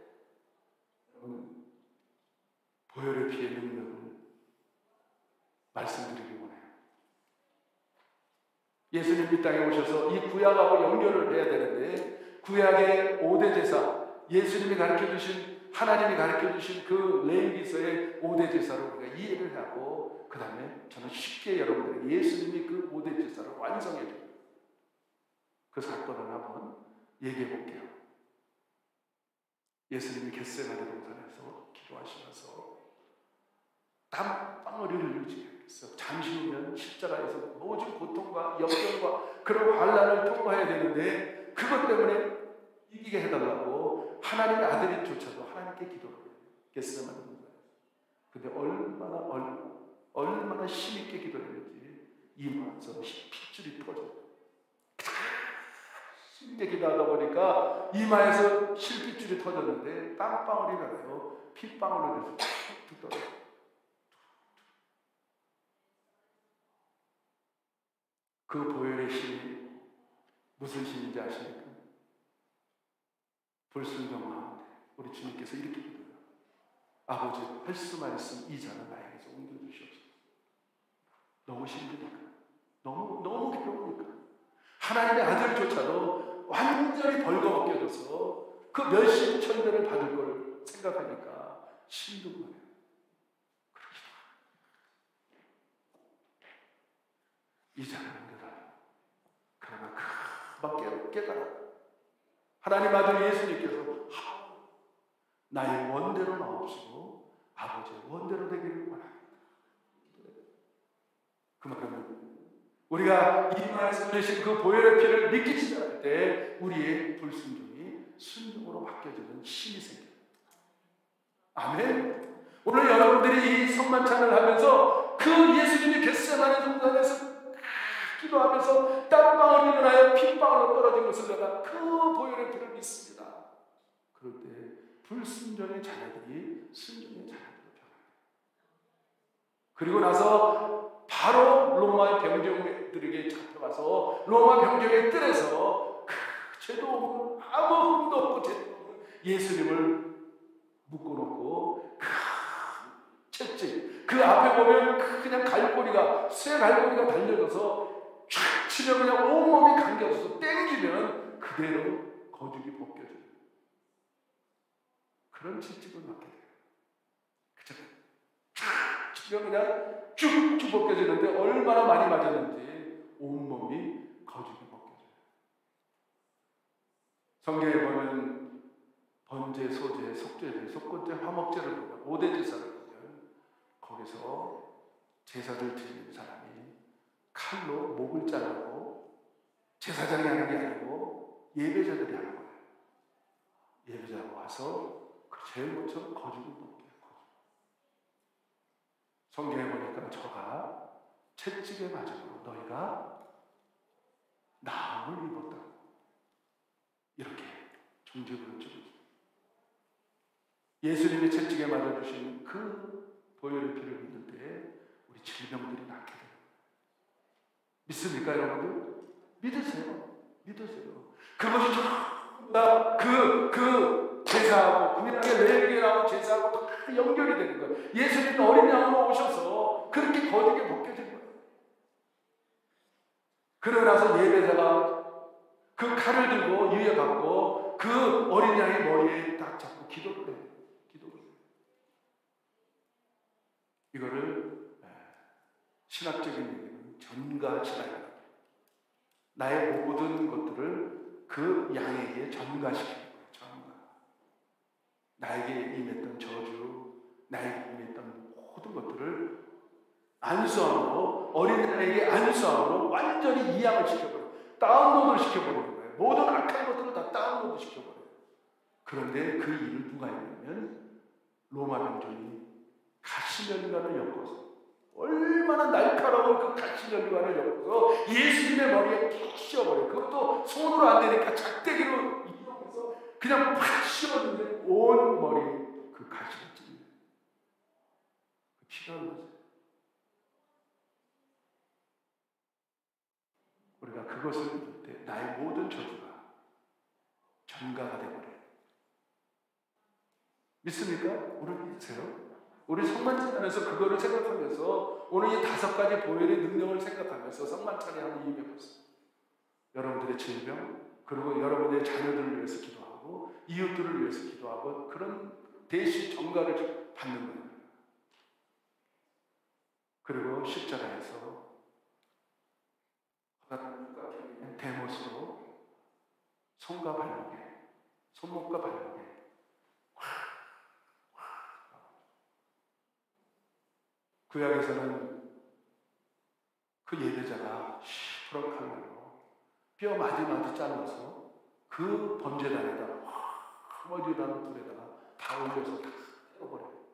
여러분 보혈의 피의 능력을 말씀드리기 원해요. 예수님 이 땅에 오셔서 이 구약하고 연결을 해야 되는데, 구약의 5대 제사, 예수님이 가르쳐주신, 하나님이 가르쳐주신 그 레위기서의 5대 제사로 우리가 이해를 하고, 그 다음에 저는 쉽게 여러분들에게 예수님이 그 5대 제사를 완성해줘요. 그 사건을 한번 얘기해 볼게요. 예수님이 겟세마네 동산에서 기도하시면서 땀방울이 흘리시겠어요. 잠시 후면 십자가에서 모든 고통과 역경과 그런 환난을 통과해야 되는데, 그것 때문에 이기게 해달라고 하나님의 아들인조차도 하나님께 기도를 해요. 겟세마네 동산에서. 근데 얼마나 힘있게 기도했는지 이마에서 핏줄이 터져요. 힘있게 기도하다 보니까 이마에서 실핏줄이 터졌는데 땀방울이 나서 핏방울로 돼서 툭툭 떨어져요. 그 보혈의 힘이 무슨 힘인지 아십니까? 불순종 가운데 우리 주님께서 이렇게 기도해요. 아버지, 할 수만 있으면 이 잔을 나에게서 옮겨주시옵소서. 너무 힘드니까, 너무 괴로우니까 하나님의 아들조차도 완전히 벌거벗겨져서 그 몇십 천대를 받을 걸 생각하니까 힘든 거예요. 이 잔을 옮겨달라. 그러나 금방 깨달아. 하나님 아들 예수님께서 나의 원대로 나옵시고 아버지의 원대로 되기를 원합니다. 그 말은 우리가 이마에서 흘리신 그 보혈의 피를 믿기 시작할 때 우리의 불순종이 순종으로 바뀌어지는 힘이 생겨요. 아멘. 오늘 여러분들이 이 성만찬을 하면서 그 예수님이 겟세마네 동산에서 기도하면서 땀방울이 일어나요 핏방울로 떨어진 것을 내가 그 보혈의 피를 믿습니다. 그럴 때 불순종의 자녀들이 순종의 자녀들로 변합니다. 그리고 나서 바로 로마 병정들에게 잡혀가서 로마 병정의 뜰에서 죄도 없고 아무 흠도 없고 죄도 없는 예수님을 묶어놓고 채찍, 그 앞에 보면 그냥 갈고리가, 쇠 갈고리가 달려져서 촥 치면 그냥 온몸이 감겨져서 땡기면 그대로 거죽이 벗겨져요. 그런 채찍을 맞게 돼요. 그죠? 촥 치면 그냥 쭉쭉 벗겨지는데 얼마나 많이 맞았는지 온몸이 거죽이 벗겨져요. 성경에 보면 번제, 소제, 속죄제, 속건제, 화목제를 보면 5대 제사를 보면 거기서 제사를 드리는 사람이 칼로 목을 자르고 제사장이 하는 게 아니고 예배자들이 하는 거예요. 예배자가 와서 제일 먼저 거죽을 벗겨요. 성경에 보니까 저가 채찍에 맞음으로 너희가 나음을 입었다고 이렇게 종지부를 찍어요. 예수님의 채찍에 맞아주신 그 보혈의 피를 믿을 때에 우리 질병들이 낫게 돼요. 믿습니까 여러분들? 믿으세요. 믿으세요. 그것이 전부 다 그 제사하고 구약의 레위기에 나온 제사하고 다 연결이 되는 거예요. 예수님은 어린 양으로 오셔서 그렇게 거룩하게 벗겨진 거예요. 그러고 나서 예배자가 그 칼을 들고 유예받고 그 어린 양의 머리에 딱 잡고 기도를 해요. 기도를 해요. 이거를 신학적인 얘기는 전가시라. 나의 모든 것들을 그 양에게 전가시키는 거예요. 전가. 나에게 임했던 저주, 나에게 임했던 모든 것들을 안수함으로, 어린아이에게 안수함으로 완전히 이양을 시켜버려요. 다운로드를 시켜버리는 거예요. 모든 악한 것들을 다 다운로드 시켜버려요. 그런데 그 일을 누가 했냐면 로마 병정이 가시면간을 엮어서 얼마나 날카로운 그 가시면간을 엮어서 예수님의 머리에 푹 씌워버려요. 그것도 손으로 안 되니까 작대기로 이용해서 그냥 팍 씌웠는데 온 머리에 그 가시가 찔려요. 그 피가 흘러서 우리가 그것을 믿을 때 나의 모든 저주가 전가가 되어버려요. 믿습니까? 우리 믿으세요? 우리 성만찬하면서 그거를 생각하면서 오늘 이 5가지 보혈의 능력을 생각하면서 성만찬에 한번 임해보세요. 여러분들의 질병, 그리고 여러분의 자녀들을 위해서 기도하고 이웃들을 위해서 기도하고 그런 대신 전가를 받는 거예요. 그리고 십자가에서 대못으로 손과 발목에, 손목과 발목에 구약에서는 그 예배자가 시퍼런 칼로 뼈 마디마디 잘라서 그 번제단에다 머리라는 불에다가 다 올려서 다 떼어버려요.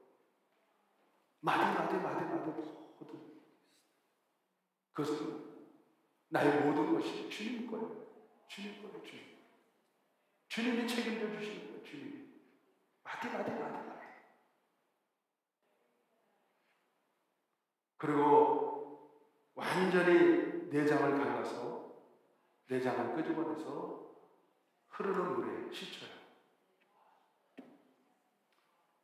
마디마디 모든 그것은 나의 모든 것이 주님 거예요. 주님 거예요. 주님이 책임져 주시는 거예요. 주님이 마디 그리고 완전히 내장을 갈라서 내장을 끄집어내서 흐르는 물에 씻어요.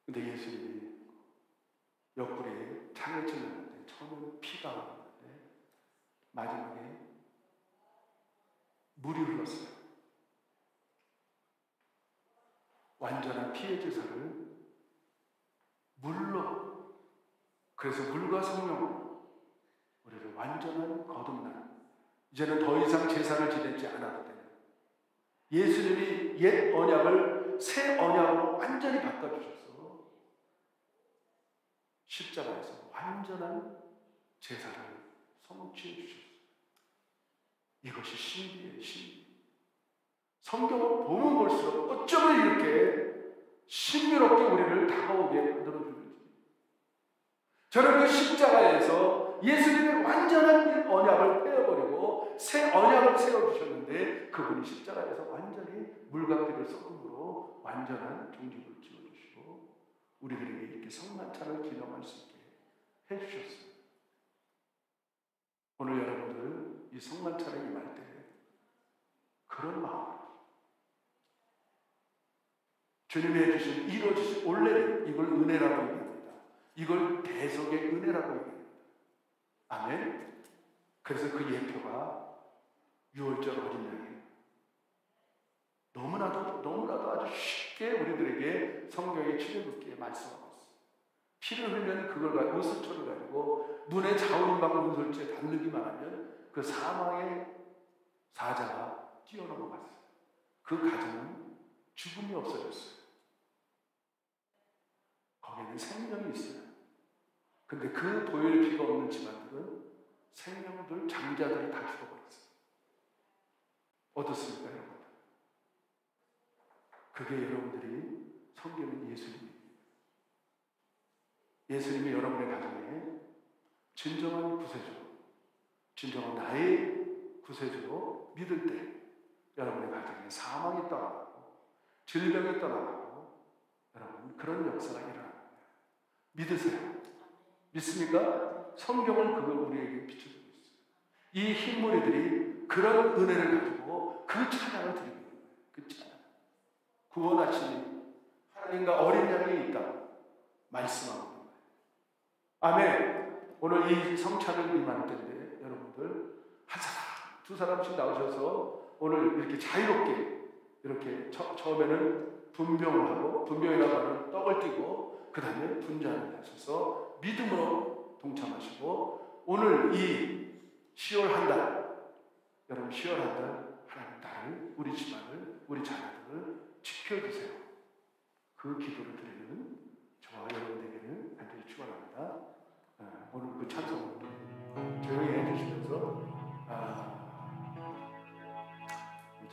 근데 예수님이 옆구리에 창을 찔렀는데 처음에는 피가 흘렀는데 마지막에 물이 흘렀어요. 완전한 피의 제사를 물로, 그래서 물과 성령으로 우리를 완전한 거듭난, 이제는 더 이상 제사를 지내지 않아도 되는 예수님이 옛 언약을 새 언약으로 완전히 바꿔주셔서 십자가에서 완전한 제사를 성취해 주셨어요. 이것이 신비예요. 신비. 성경을 보면 볼수록 어쩌면 이렇게 신비롭게 우리를 다가오게 만들어주는지. 저는 그 십자가에서 예수님의 완전한 언약을 떼어버리고 새 언약을 세워주셨는데 그분이 십자가에서 완전히 물과 피를 섞음으로 완전한 종지부를 지어주시고 우리들에게 이렇게 성만찬을 기념할 수 있게 해주셨어요. 오늘 여러분들 이 성만찬에 임할 때 그런 마음으로 주님이 해주신 이루어지신 원래 이걸 은혜라고 얘기합니다. 이걸 대속의 은혜라고 얘기합니다. 아멘. 그래서 그 예표가 6월절 어린 양이에요. 너무나도 아주 쉽게 우리들에게 성경의 출애굽기에 말씀하고 있어요. 피를 흘리는 그걸 가지고 의수초를 가지고 문의 자원방 문설주에 닿기만 하면 그 사망의 사자가 뛰어넘어갔어요. 그 가정은 죽음이 없어졌어요. 거기에는 생명이 있어요. 근데 그 보혈 피가 없는 집안들은 생명들, 장자들이 다 죽어버렸어요. 어떻습니까, 여러분? 그게 여러분들이 섬기는 예수님입니다. 예수님이 여러분의 가정에 진정한 구세주, 진정한 나의 구세주로 믿을 때 여러분의 가정에 사망이 떠나가고 질병이 떠나가고 여러분 그런 역사가 일어납니다. 믿으세요. 믿습니까? 성경은 그걸 우리에게 비춰주고 있어요. 이 흰머리들이 그런 은혜를 가지고 그 찬양을 드리고 있는 거예요. 그 찬양. 구원하시니 하나님과 어린 양이 있다고 말씀하고 있는 거예요. 아멘. 오늘 이 성찬을 임할 때인데 여러분들 한 사람, 두 사람씩 나오셔서 오늘 이렇게 자유롭게 이렇게 처음에는 분병을 하고 분병이라고 하는 떡을 띄고 그 다음에 분잔을 하셔서 믿음으로 동참하시고 오늘 이 10월 한 달, 여러분 10월 한 달 하나님 나를, 우리 집안을, 우리 자녀들을 지켜주세요. 그 기도를 드리는 저와 여러분에게는 간절히 축원합니다. 오늘 그 찬송을 조용히 해주시면서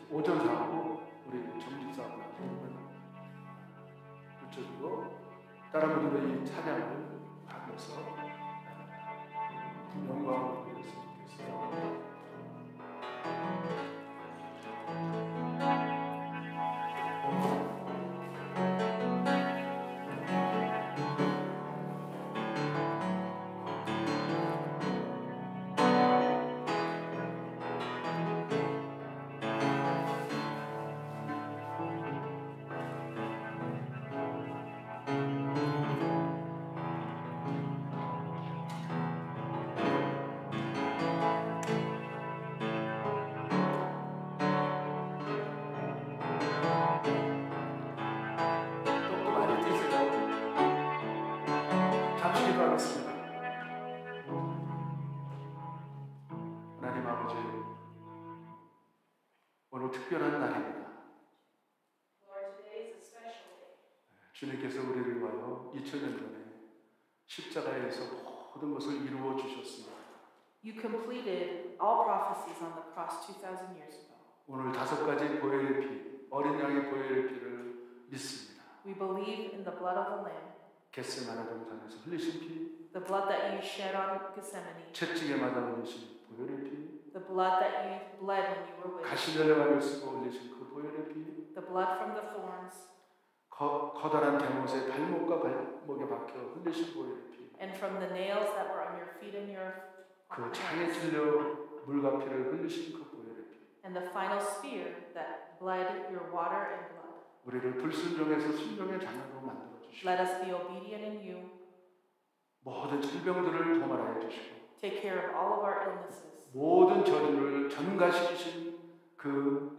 오전 사하고 우리 정집사하고 붙여주고 다른 분들은 이 찬양을 하면서 영광을 드렸으면 좋겠어요. 하나님 아버지, 오늘 특별한 날입니다. 주님께서 우리를 위하여 2000년 전에 십자가에서 모든 것을 이루어 주셨습니다. You completed all prophecies on the cross 2,000 years ago. 오늘 5가지 보혈의 피, 어린 양의 보혈의 피를 믿습니다. We believe in the blood of the Lamb, 겟세마네 동산에서 흘리신 피, the blood that you shed on Gethsemane, 채찍에 맞아 흘리신 보혈의 피, the blood that you bled when you were with, 가시면을 쓰고 흘리신 그 보혈의 피, the blood from the thorns, 커다란 대못에 발목과 발목에 박혀 흘리신 보혈의 피, and from the nails that were on your feet and your 그 창에 찔려 물과 피를 흘리신 그 보혈의 피, and the final spear that bled your water and blood. 우리를 불순종해서 순종의 자녀로 만들어 주시고 Let us be obedient in you. 모든 질병들을 도말하여 주시고 Take care of all of our illnesses. 모든 저주를 전가시키신 그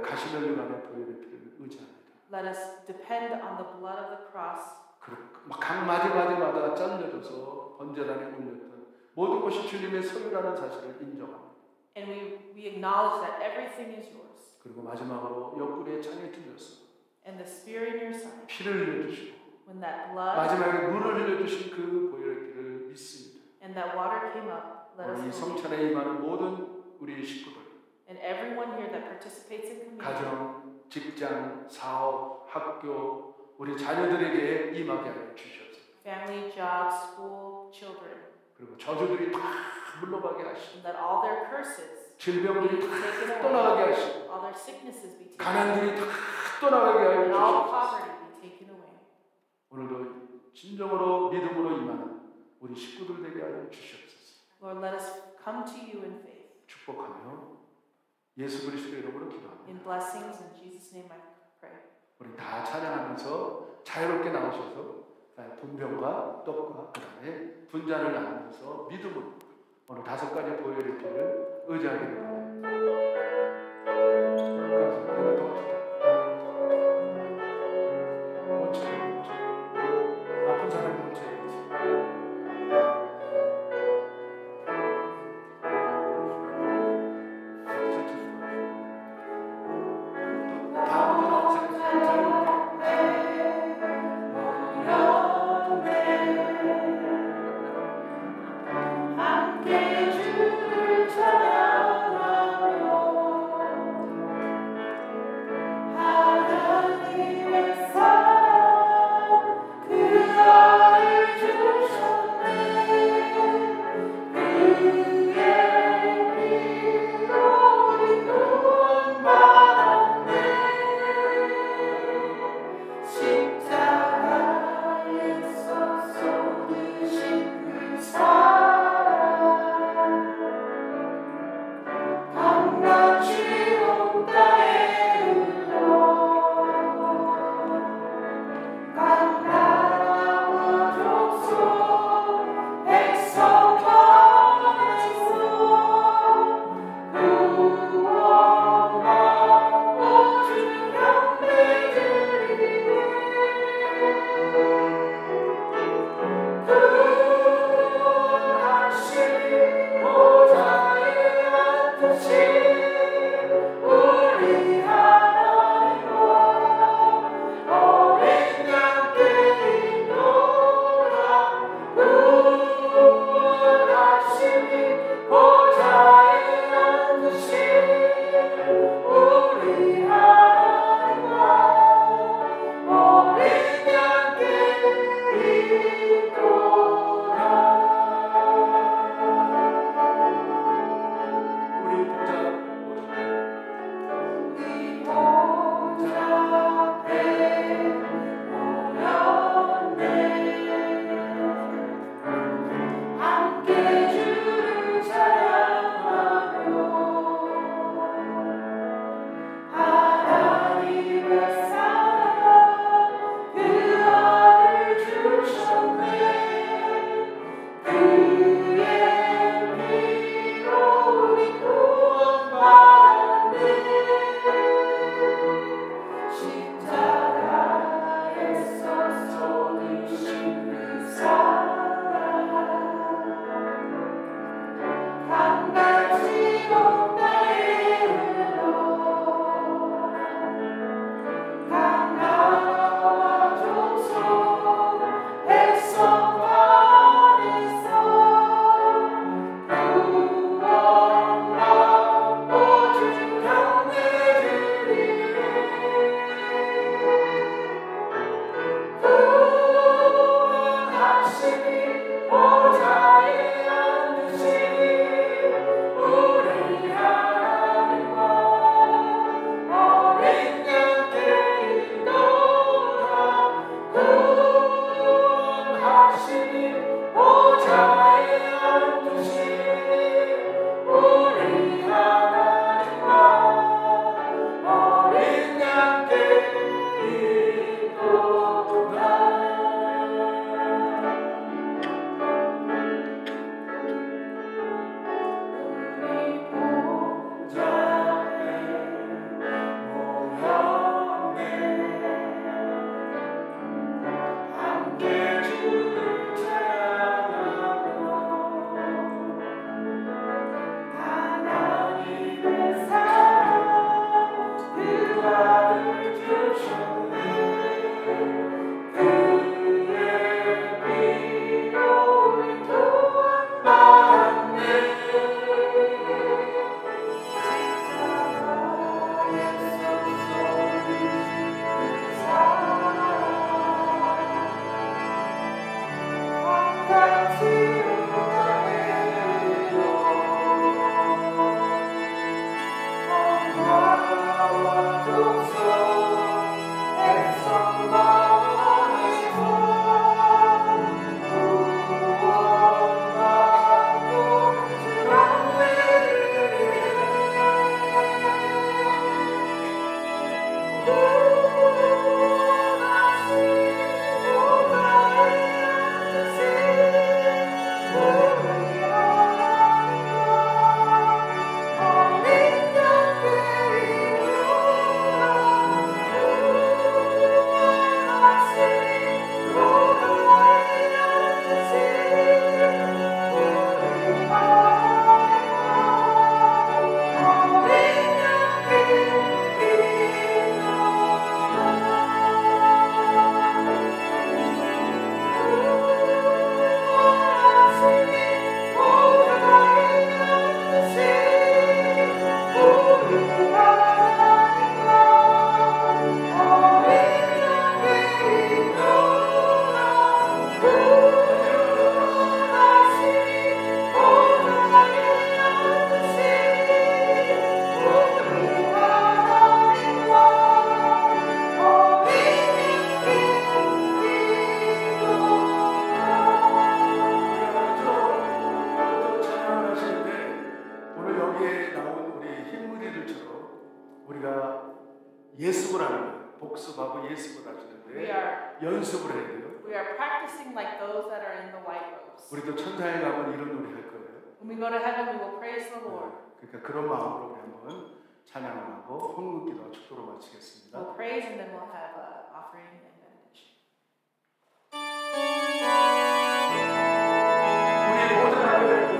가시면류관의 보혈의 피를 의지합니다. Let us depend on the blood of the cross. 각 마디마디마다 잘려져서 번제단에 올렸던 모든 것이 주님의 소유라는 사실을 인정합니다. And we acknowledge that everything is yours. 그리고 마지막으로 옆구리에 창에 찔렸어. And the spear in your side. 피를 흘려주시고 When that blood 마지막에 물을 흘려주신 그 보혈의 피를 믿습니다. and that water came up, let us 이 believe. 성찬에 임하는 모든 우리 식구들, And everyone here that participates in communion, 가정, 직장, 사업, 학교, 우리 자녀들에게 임하게 하여 주시옵소서. family, job, school, children, 그리고 저주들이 다 물러가게 하시고 and that all their curses 질병들이 be 다 taken away, 떠나가게 하시고 all their sicknesses be taken away, 가난들이 다 떠나가게 하여 and all 주시옵소서. poverty be taken away. 오늘도 진정으로 믿음으로 임하는 우리 식구들 되게 하여 주시옵소서. Lord, let us come to you in faith. 축복하며 예수 그리스도 이름으로 기도합니다. In blessings, in Jesus' name I pray. 우리 다 찬양하면서 자유롭게 나오셔서 분병과 떡과 그 다음에 분잔을 나누면서 믿음으로 오늘 5가지 보혈의 피를 의지하기를 바랍니다. 내가 도와줄게. 아픈 사람이 먼저 예습을 하는 거예요. 복습하고 예습을 하시는데 연습을 해야 돼요. We are practicing like those that are in the white robes. 우리도 천사에 가면 이런 노래 할 거예요. When we go to heaven, we will praise the Lord. 그러니까 그런 마음으로 우리 한번 찬양을 하고 hon국기도와 축도로 마치겠습니다. We'll praise and then we'll have an offering and benediction. 우리 모든 하나님의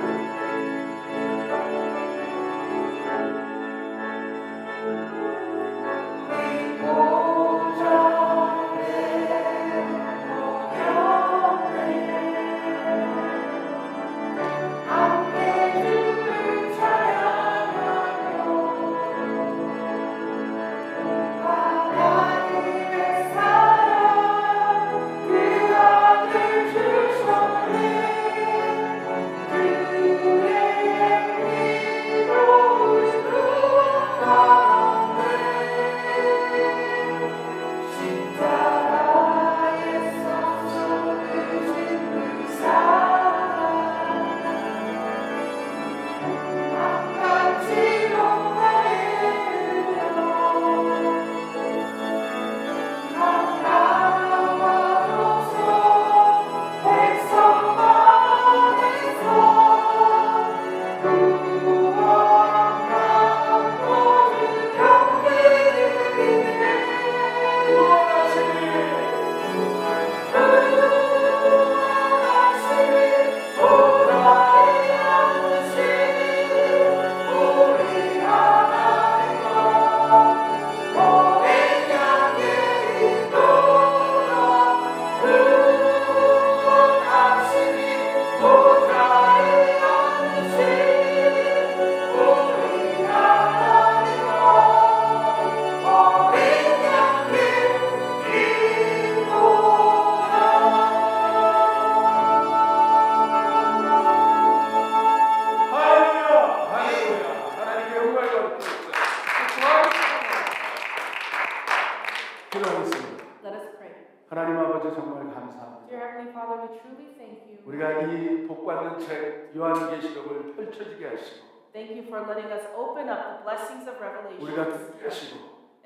하나님 아버지 정말 감사합니다. Dear Heavenly Father, we truly thank you. 우리가 이 복받는 책 요한계시록을 펼쳐지게 하시고 Thank you for letting us open up the blessings of Revelation. 우리가 듣게 하시고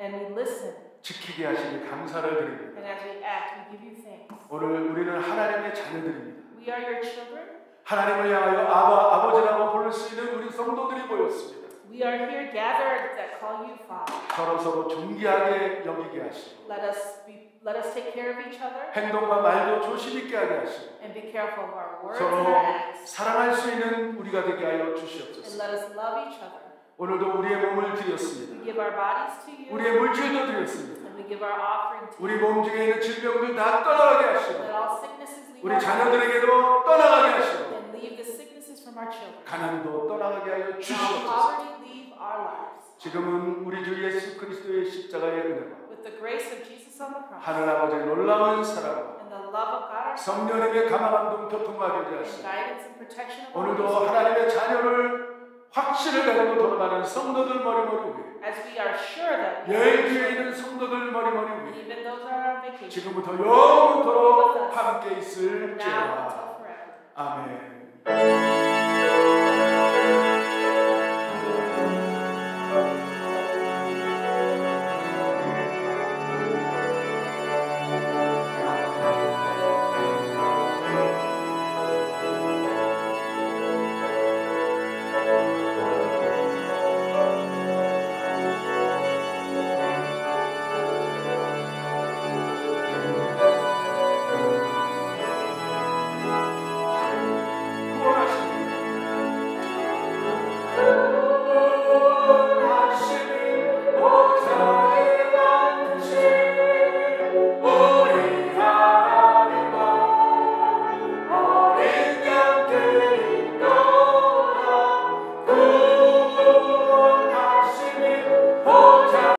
And we listen. 지키게 하시니 감사를 드립니다. And as we act, we give you thanks. 오늘 우리는 하나님의 자녀들입니다. We are your children. 하나님을 향하여 아버지라고 부를 수 있는 우리 성도들이 모였습니다. We are here gathered that call you Father. 서로 존귀하게 여기게 하시고 Let us take care of each other. 행동과 말도 조심 있게 하게 하시고 And be careful of our words 서로 and our acts. 사랑할 수 있는 우리가 되게 하여 And 주시옵소서. let us love each other. 오늘도 우리의 몸을 We 드렸습니다. give our bodies to you. 우리의 물질도 드렸습니다. And we give our offering to 우리 you. 몸 중에 있는 질병들 다 떠나가게 하시고 Let all sicknesses leave 우리 our bodies. 자녀들에게도 떠나가게 하시고 And leave the sicknesses from our children. 가난도 떠나가게 하여 And all 주시옵소서. poverty leave our lives. 지금은 우리 주 예수 그리스도의 십자가의 은혜와 With the grace of Jesus on the cross. 하늘 아버지의 놀라운 사랑과 And the love of God our Son. 성령님의 감화감동 교통하게 And 하시고 guidance and protection of the 오늘도 Holy Spirit. 하나님의 자녀를 확신을 가지고 돌아가는 성도들 머리머리 위에, as we are sure that 여행지에 있는 성도들 머리머리 위에 even those who are on vacation, 지금부터 영원토록 함께 now 있을지어다. until forever. 아멘.